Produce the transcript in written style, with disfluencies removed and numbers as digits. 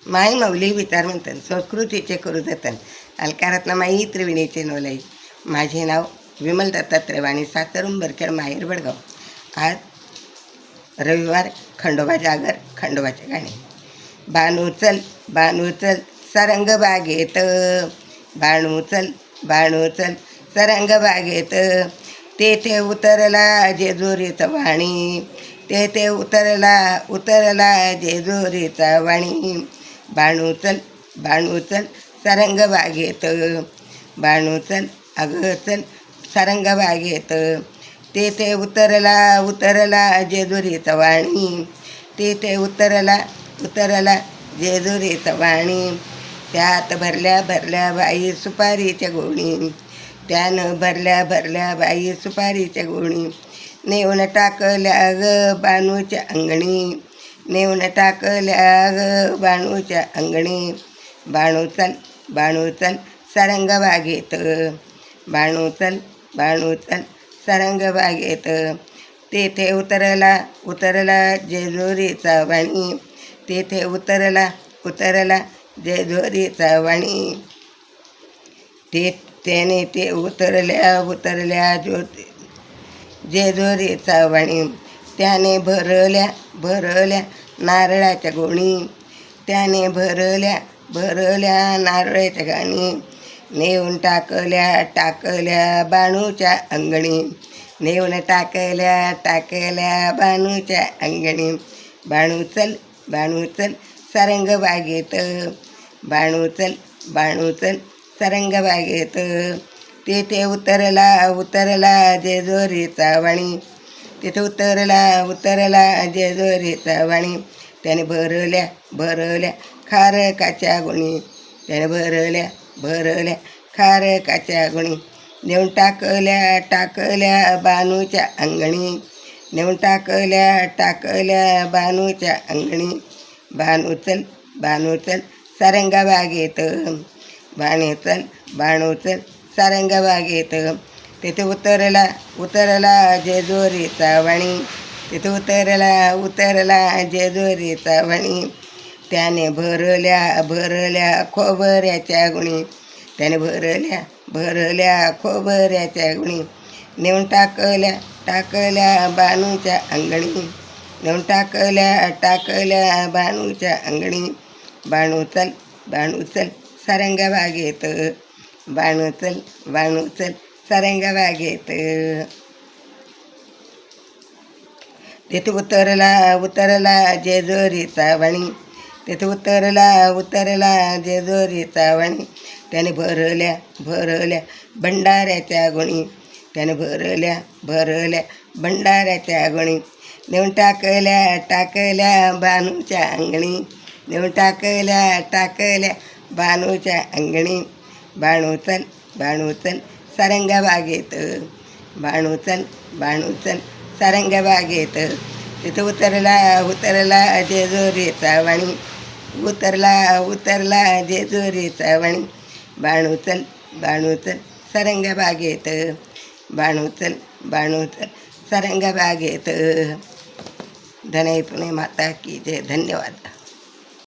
माई मौली विचार म्हणतात संस्कृतीचे करू जतन अलकारातनं माई त्रिवेणीचे नवलाई. माझे नाव विमल दत्तात्रय वाणी, सातर उंबरखेड, माहेर बडगाव. आज रविवार, खंडोबा जागर, खंडोबाचे गाणे. बाणू चल सरंग बागेत, बाणू चल सरंग बागेत. तेथे उतरला जेजुरीचा वाणी, तेथे उतरला जेजुरीचा वाणी. बाणू चल सरंग बागेत, बाणू चल अगं चल सरंग बागेत. तेथे उतरला जेजुरीचा वाणी, तेथे उतरला जेजुरीचा वाणी. त्यात भरल्या बाई सुपारीच्या गोणी, त्यानं भरल्या बाई सुपारीच्या गोणी. नेऊन टाकल्या ग बाणूच्या अंगणी, नेऊन टाकल्या ग बाणूच्या अंगणी. बाणू चल सरंग बागेत, बाणू चल सरंग बागेत. तेथे उतरला जेजुरीचा वाणी, तेथे उतरला जेजुरीचा वाणी. त्याने ते उतरल्या जेजुरीचा वाणी. त्याने भरल्या नारळाच्या गोणी, त्याने भरल्या नारळाच्या गाणी. नेऊन टाकल्या बाणूच्या अंगणी, नेऊन टाकल्या बाणूच्या अंगणी. बाणू चल सरंग बागेत, बाणू चल सरंग बागेत. तेथे उतरला जेजुरीचा वाणी, तिथे उतरला जेजुरीचा वाणी. त्याने भरल्या खारकाच्या गुणी, त्याने भरल्या खारकाच्या गुणी. नेऊन टाकल्या बाणूच्या अंगणी, नेऊन टाकल्या बाणूच्या अंगणी. बाणू चल सरंग बागेत, बाणू चल सरंग बागेत. तिथे उतरला जेजुरीचा वाणी, तिथे उतरला जेजुरीचा वाणी. त्याने भरल्या खोबऱ्याच्या गुणी, त्याने भरल्या खोबऱ्याच्या गुणी. नेऊन टाकल्या बाणूच्या अंगणी, नेऊन टाकल्या बाणूच्या अंगणी. बाणू चल सरंग बागेत, बाणू चल सरंग बागेत. तिथे उतरला जेजुरीचा वाणी, तिथे उतरला जेजुरीचा वाणी. त्याने भरल्या भंडाऱ्याच्या गुणी, त्याने भरल्या भंडाऱ्याच्या गुणी. नेऊन टाकल्या बाणूच्या अंगणी, नेऊन टाकल्या बाणूच्या अंगणी. बाणू चल सरंग बागेत, बाणू चल सरंग बागेत. तिथे उतरला जेजुरीचा वाणी, उतरला जेजुरीचा वाणी. बाणू चल सरंग बागेत, बाणू चल सरंग बागेत. धनई पुणे माता की जय. धन्यवाद.